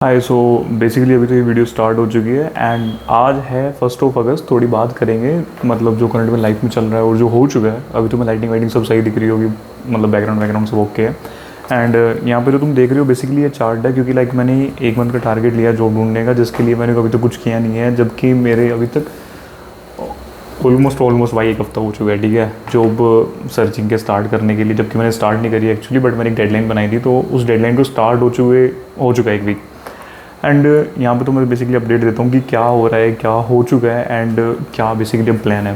हाय। So basically अभी तो ये वीडियो स्टार्ट हो चुकी है एंड आज है 1 अगस्त। थोड़ी बात करेंगे मतलब जो करंट में लाइफ में चल रहा है और जो हो चुका है। अभी तो मैं लाइटिंग वाइटिंग सब सही दिख रही होगी, मतलब बैकग्राउंड सब ओके है। एंड यहाँ पे जो तुम देख रहे हो बेसिकली ये चार्ट है, क्योंकि लाइक मैंने 1 मंथ का टारगेट लिया जॉब ढूंढने का, जिसके लिए मैंने अभी तो कुछ किया नहीं है, जबकि मेरे अभी तक ऑलमोस्ट भाई 1 हफ्ता हो चुका है, ठीक है, जॉब सर्चिंग के स्टार्ट करने के लिए। जबकि मैंने स्टार्ट नहीं करी एक्चुअली, बट मैंने एक डेडलाइन बनाई थी, तो उस डेडलाइन को स्टार्ट हो चुका है 1 वीक। एंड यहाँ पे तो मैं बेसिकली अपडेट देता हूँ कि क्या हो रहा है, क्या हो चुका है एंड क्या बेसिकली अब प्लान है।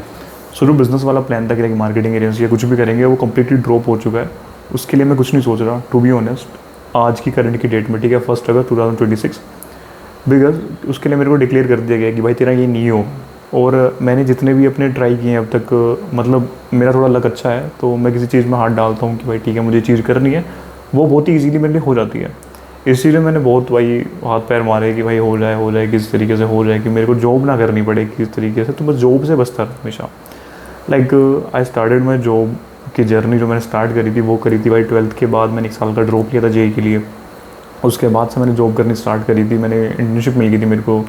सो जो बिज़नेस वाला प्लान था कि लाइक मार्केटिंग एजेंसी या कुछ भी करेंगे, वो कम्प्लीटली ड्रॉप हो चुका है। उसके लिए मैं कुछ नहीं सोच रहा, टू बी ऑनेस्ट, आज की करंट की डेट में, ठीक है, 1 अगस्त 2026। बिकॉज उसके लिए मेरे को डिक्लेयर कर दिया गया कि भाई तेरा ये नहीं हो। और मैंने जितने भी अपने ट्राई किए हैं अब तक, मतलब मेरा थोड़ा लक अच्छा है, तो मैं किसी चीज़ में हाथ डालता हूँ कि भाई ठीक है मुझे चीज़ करनी है, वो बहुत ही ईजीली मेरे लिए हो जाती है। इसीलिए मैंने बहुत भाई हाथ पैर मारे कि भाई हो जाए किस तरीके से हो जाए, कि मेरे को जॉब ना करनी पड़े किस तरीके से। तो मैं जॉब से बचता रहा हमेशा। Like I started my job की जर्नी, जो मैंने स्टार्ट करी थी वो करी थी भाई 12th के बाद। मैंने 1 साल का ड्रॉप लिया था जेई के लिए। उसके बाद से मैंने जॉब करनी स्टार्ट करी थी। मैंने इंटर्नशिप मिल गई थी मेरे को,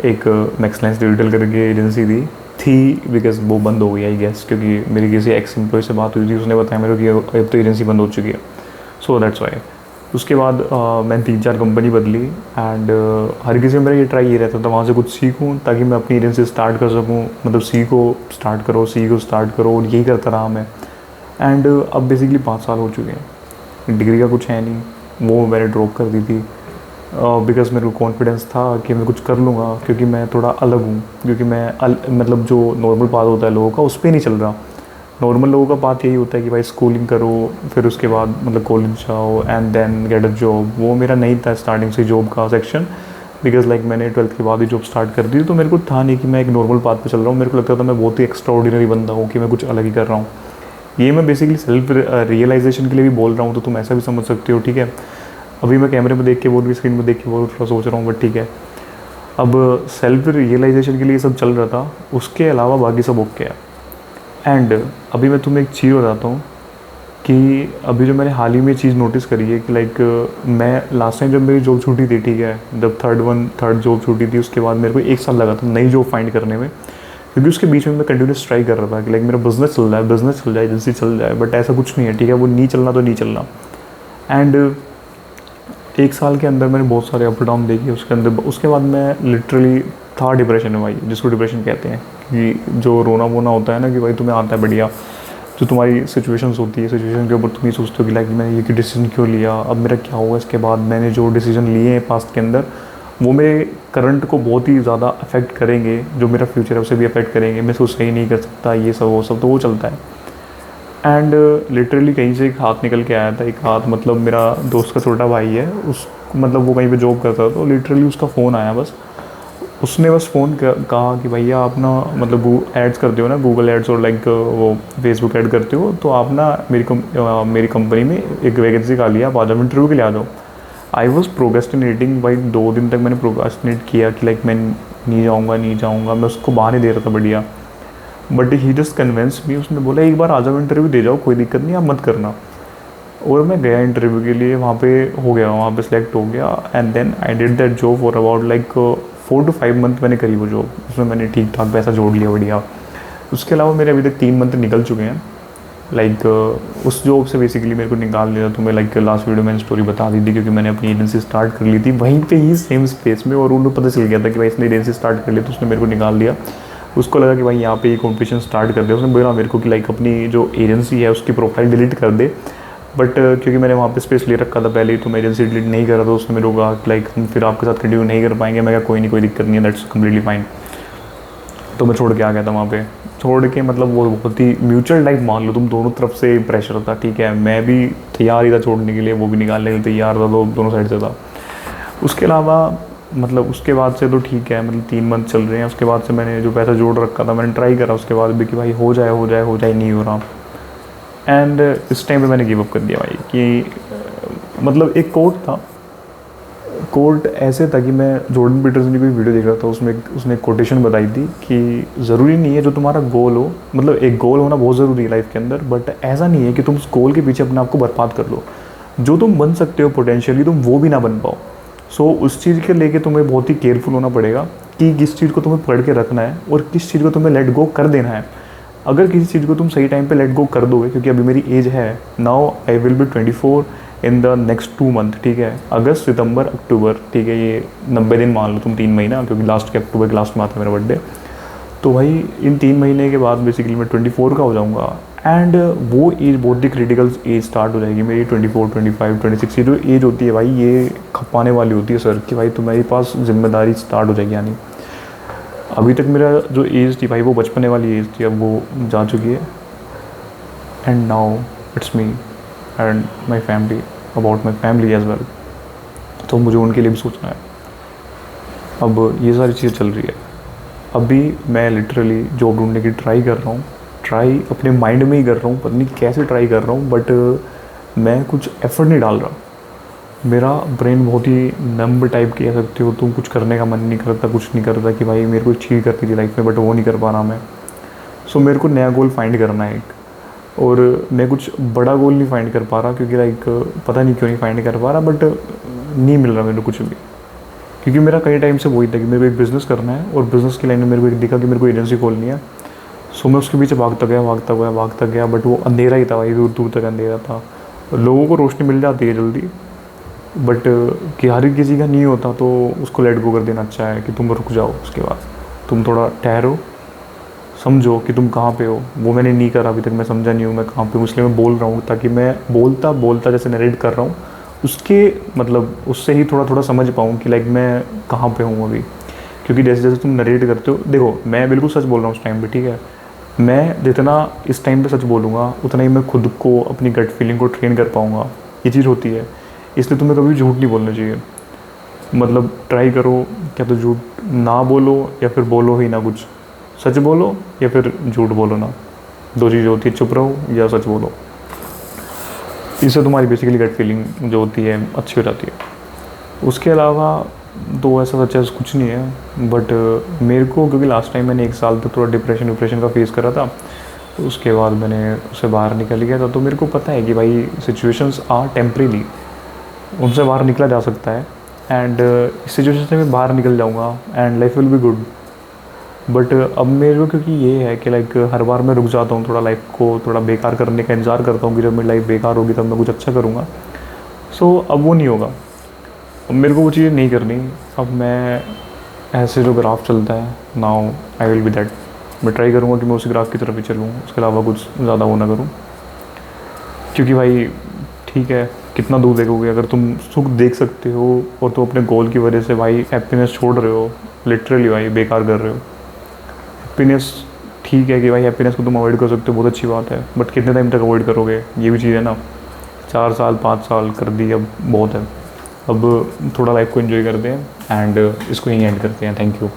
एक मैक्सलाइंस डिजिटल करके एजेंसी थी बिकॉज वो बंद हो गई आई गेस, क्योंकि मेरी किसी एक्स एम्प्लॉय से बात हुई थी, उसने बताया मेरे को कि अब तो एजेंसी बंद हो चुकी है। So that's why. उसके बाद मैंने 3-4 कंपनी बदली एंड हर किसी में मेरा ये ट्राई ये रहता था वहाँ से कुछ सीखूं, ताकि मैं अपनी एजेंसी स्टार्ट कर सकूं। मतलब सीखो स्टार्ट करो, और यही करता रहा मैं। एंड अब बेसिकली 5 साल हो चुके हैं। डिग्री का कुछ है नहीं, वो मैंने ड्रॉप कर दी थी बिकॉज मेरे को कॉन्फिडेंस था कि मैं कुछ कर लूँगा, क्योंकि मैं थोड़ा अलग हूँ। क्योंकि मैं मतलब जो नॉर्मल पाथ होता है लोगों का, उस पर नहीं चल रहा। नॉर्मल लोगों का बात यही होता है कि भाई स्कूलिंग करो, फिर उसके बाद मतलब कॉलेज जाओ and then get a job. वो मेरा नहीं था स्टार्टिंग से जॉब का सेक्शन, बिकॉज लाइक मैंने 12th के बाद ही जॉब स्टार्ट कर दी, तो मेरे को था नहीं कि मैं एक नॉर्मल पाथ पे चल रहा हूँ। मेरे को लगता था मैं बहुत ही एक्स्ट्रा ऑर्डिनरी बंदा हूँ, कि मैं कुछ अलग ही कर रहा हूँ। ये मैं बेसिकली सेल्फ रियलाइजेशन के लिए भी बोल रहा हूँ, तो तुम ऐसा भी समझ सकते हो, ठीक है। अभी मैं कैमरे में देख के बोल रही, स्क्रीन में देख के बोल, थोड़ा सोच रहा हूँ, बट ठीक है। अब सेल्फ रियलाइजेशन के लिए सब चल रहा था, उसके अलावा बाकी सब ओके है। एंड अभी मैं तुम्हें एक चीज़ बताता हूँ कि अभी जो मैंने हाल ही में चीज़ नोटिस करी है कि लाइक मैं लास्ट टाइम जब मेरी जॉब छूटी थी, ठीक है, जब थर्ड जॉब छूटी थी, उसके बाद मेरे को 1 साल लगा था नई जॉब फाइंड करने में। क्योंकि उसके बीच में मैं कंटिन्यूस ट्राई कर रहा था कि लाइक मेरा बिजनेस चल जाए, एजेंसी चल जाए, बट ऐसा कुछ नहीं है, ठीक है, वो नहीं चलना तो नहीं चलना। एंड 1 साल के अंदर मैंने बहुत सारे अप डाउन देखे उसके अंदर। उसके बाद मैं लिटरली था डिप्रेशन में भाई, जिसको डिप्रेशन कहते हैं, कि जो रोना वोना होता है ना, कि भाई तुम्हें आता है बढ़िया, जो तुम्हारी सिचुएशंस होती है, सिचुएशन के ऊपर तुम ये सोचते हो कि लाइक मैंने ये डिसीजन क्यों लिया, अब मेरा क्या होगा इसके बाद। मैंने जो डिसीजन लिए हैं पास्ट के अंदर, वो मेरे करंट को बहुत ही ज़्यादा अफेक्ट करेंगे, जो मेरा फ्यूचर है उसे भी अफेक्ट करेंगे। मैं उसको सही नहीं कर सकता, ये सब वो सब तो वो चलता है। एंड लिटरली कहीं से एक हाथ निकल के आया था। एक हाथ मतलब मेरा दोस्त का छोटा भाई है, उस मतलब वो कहीं पे जॉब करता था, तो लिटरली उसका फ़ोन आया बस। उसने बस कहा कि भैया आप ना मतलब एड्स करते हो ना, गूगल एड्स और लाइक वो फेसबुक ऐड करते हो, तो आप ना मेरी कंपनी में एक वैकेंसी खाली है, आप आ जाओ इंटरव्यू के लिए आ जाओ। आई वॉज प्रोगेस्टिनेटिंग भाई, 2 दिन तक मैंने प्रोगेस्टिनेट किया कि लाइक मैं नहीं जाऊँगा, मैं उसको बहाने दे रहा था बढ़िया। But he just convince me. उसने बोला एक बार आ जाओ इंटरव्यू दे जाओ, कोई दिक्कत नहीं, आप मत करना। और मैं गया इंटरव्यू के लिए, वहाँ पे हो गया, वहाँ पे सिलेक्ट हो गया। And then I did that job for about like 4 to 5 month मैंने करी वो जॉब। उसमें मैंने ठीक ठाक पैसा जोड़ लिया बढ़िया। उसके अलावा मेरे अभी तक 3 मंथ निकल चुके हैं। लाइक उस जॉब से बेसिकली मेरे को निकाल लिया। तो मैं लाइक लास्ट वीडियो मैंने स्टोरी बता दी थी, क्योंकि मैंने अपनी एजेंसी स्टार्ट कर ली थी वहीं पे ही सेम स्पेस में, और उन्हें पता चल गया था कि भाई इसने एजेंसी स्टार्ट कर ली, तो उसने मेरे को निकाल दिया। उसको लगा कि भाई यहाँ पे ये कॉम्पिटिशन स्टार्ट कर दे। उसने बोला मेरे को कि लाइक अपनी जो एजेंसी है उसकी प्रोफाइल डिलीट कर दे। बट क्योंकि मैंने वहाँ पे स्पेस ले रखा था पहले ही, तो मैं एजेंसी डिलीट नहीं कर रहा था। उसने मेरे को कहा कि लाइक हम फिर आपके साथ कंटिन्यू नहीं कर पाएंगे। मैं कहा कोई नहीं, कोई दिक्कत नहीं है, दैट्स कम्प्लीटली फाइन। तो मैं छोड़ के आ गया था वहाँ पे। छोड़ के मतलब वो बहुत ही म्यूचुअल टाइप मान लो तुम, दोनों तरफ से प्रेशर था, ठीक है। मैं भी तैयार ही था छोड़ने के लिए, वो भी निकालने के लिए तैयार था, तो दोनों साइड से था। उसके अलावा मतलब उसके बाद से तो ठीक है, मतलब 3 मंथ चल रहे हैं। उसके बाद से मैंने जो पैसा जोड़ रखा था मैंने ट्राई करा उसके बाद भी कि भाई हो जाए, नहीं हो रहा। एंड इस टाइम पे मैंने गिव अप कर दिया भाई, कि मतलब एक कोट ऐसे था कि मैं जॉर्डन पीटरसन की कोई वीडियो देख रहा था, उसमें उसने एक कोटेशन बताई थी कि ज़रूरी नहीं है जो तुम्हारा गोल हो, मतलब एक गोल होना बहुत ज़रूरी है लाइफ के अंदर, बट ऐसा नहीं है कि तुम उस गोल के पीछे अपने आप को बर्बाद कर लो। जो तुम बन सकते हो पोटेंशियली, तुम वो भी ना बन पाओ। सो उस चीज़ के लेके तुम्हें बहुत ही केयरफुल होना पड़ेगा कि किस चीज़ को तुम्हें पकड़ के रखना है और किस चीज़ को तुम्हें लेट गो कर देना है। अगर किसी चीज़ को तुम सही टाइम पे लेट गो कर दोगे, क्योंकि अभी मेरी एज है, now I will be 24 in the next 2 month, ठीक है, अगस्त सितंबर अक्टूबर, ठीक है, ये 90 दिन मान लो तुम, 3 महीना, क्योंकि लास्ट के अक्टूबर के लास्ट में आता है मेरा बर्थडे। तो भाई इन 3 महीने के बाद बेसिकली मैं 24 का हो जाऊँगा एंड वो एज बहुत ही क्रिटिकल एज स्टार्ट हो जाएगी मेरी। 24, 25, 26 ये जो एज होती है भाई, ये खपाने वाली होती है सर, कि भाई तुम्हारे पास जिम्मेदारी स्टार्ट हो जाएगी आनी। अभी तक मेरा जो एज थी भाई वो बचपने वाली एज थी, अब वो जा चुकी है। And now it's me and my family, about my family as well. तो मुझे उनके लिए भी सोचना है। अब ये सारी चीज़ें चल रही है। अभी मैं लिटरली जॉब ढूंढने की ट्राई कर रहा हूँ, ट्राई अपने माइंड में ही कर रहा हूँ, पता नहीं कैसे ट्राई कर रहा हूँ, बट मैं कुछ एफर्ट नहीं डाल रहा। मेरा ब्रेन बहुत ही नंब टाइप कह सकते हो तुम, कुछ करने का मन नहीं करता, कुछ नहीं करता कि भाई मेरे को चीज़ करती थी लाइफ में, बट वो नहीं कर पा रहा मैं। सो मेरे को नया गोल फाइंड करना है एक, और मैं कुछ बड़ा गोल नहीं फाइंड कर पा रहा, क्योंकि लाइक पता नहीं क्यों नहीं फाइंड कर पा रहा, बट नहीं मिल रहा मेरे को कुछ भी। क्योंकि मेरा कई टाइम से वही था कि मेरे को एक बिज़नेस करना है, और बिज़नेस की लाइन में मेरे को एक दिखा कि मेरे को एजेंसी खोलनी है। सो मैं उसके पीछे भागता गया, बट वो अंधेरा ही था भाई, दूर दूर तक अंधेरा था। लोगों को रोशनी मिल जाती है जल्दी, बट कि हर किसी का नहीं होता, तो उसको लेट गो कर देना अच्छा है कि तुम रुक जाओ, उसके बाद तुम थोड़ा ठहरो, समझो कि तुम कहाँ पे हो। वो मैंने नहीं करा अभी तक, मैं समझा नहीं हूँ मैं कहाँ पे हूँ, इसलिए मैं बोल रहा हूँ, ताकि मैं बोलता बोलता जैसे नरेट कर रहा हूँ उसके मतलब उससे ही थोड़ा थोड़ा समझ पाऊँ कि लाइक मैं कहाँ पे हूँ अभी। क्योंकि जैसे जैसे तुम नरेट करते हो, देखो मैं बिल्कुल सच बोल रहा हूँ उस टाइम पे, ठीक है, मैं जितना इस टाइम पे सच बोलूँगा उतना ही मैं खुद को, अपनी गट फीलिंग को ट्रेन कर पाऊँगा। ये चीज़ होती है, इसलिए तुम्हें कभी झूठ नहीं बोलना चाहिए। मतलब ट्राई करो, क्या तो झूठ ना बोलो या फिर बोलो ही ना कुछ, सच बोलो या फिर झूठ बोलो ना, 2 चीज़ें होती है, चुप रहो या सच बोलो। इससे तुम्हारी बेसिकली गट फीलिंग जो होती है अच्छी हो जाती है। उसके अलावा तो ऐसा सच ऐसा कुछ नहीं है, बट मेरे को, क्योंकि लास्ट टाइम मैंने 1 साल तक थोड़ा डिप्रेशन का फेस करा था, तो उसके बाद मैंने उससे बाहर निकल गया था। तो मेरे को पता है कि भाई सिचुएशंस आर टेम्परेरी, उनसे बाहर निकला जा सकता है, एंड इस सिचुएशन से मैं बाहर निकल जाऊंगा and life will be good. But अब मेरे को क्योंकि ये है कि लाइक हर बार मैं रुक जाता हूँ, थोड़ा लाइफ को थोड़ा बेकार करने का इंतज़ार करता हूँ कि जब मेरी लाइफ बेकार होगी तब मैं कुछ अच्छा करूँगा। सो अब वो नहीं होगा, अब मेरे को वो चीज़ें नहीं करनी। अब मैं ऐसे जो ग्राफ चलता है, now I will be that, मैं ट्राई करूँगा कि मैं उस ग्राफ की तरफ ही चलूँ, उसके अलावा कुछ ज़्यादा वो ना करूँ। क्योंकि भाई ठीक है, कितना दूर देखोगे, अगर तुम सुख देख सकते हो और तुम अपने गोल की वजह से भाई हैप्पीनेस छोड़ रहे हो, लिटरली भाई बेकार कर रहे हो। हैप्पीनेस ठीक है कि भाई हैप्पीनेस को तुम अवॉइड कर सकते हो, बहुत अच्छी बात है, बट कितने टाइम तक अवॉइड करोगे, ये भी चीज़ है ना। 4 साल 5 साल कर दी, अब बहुत है, अब थोड़ा लाइफ को एंजॉय करते हैं एंड इसको यहीं एंड करते हैं। Thank you.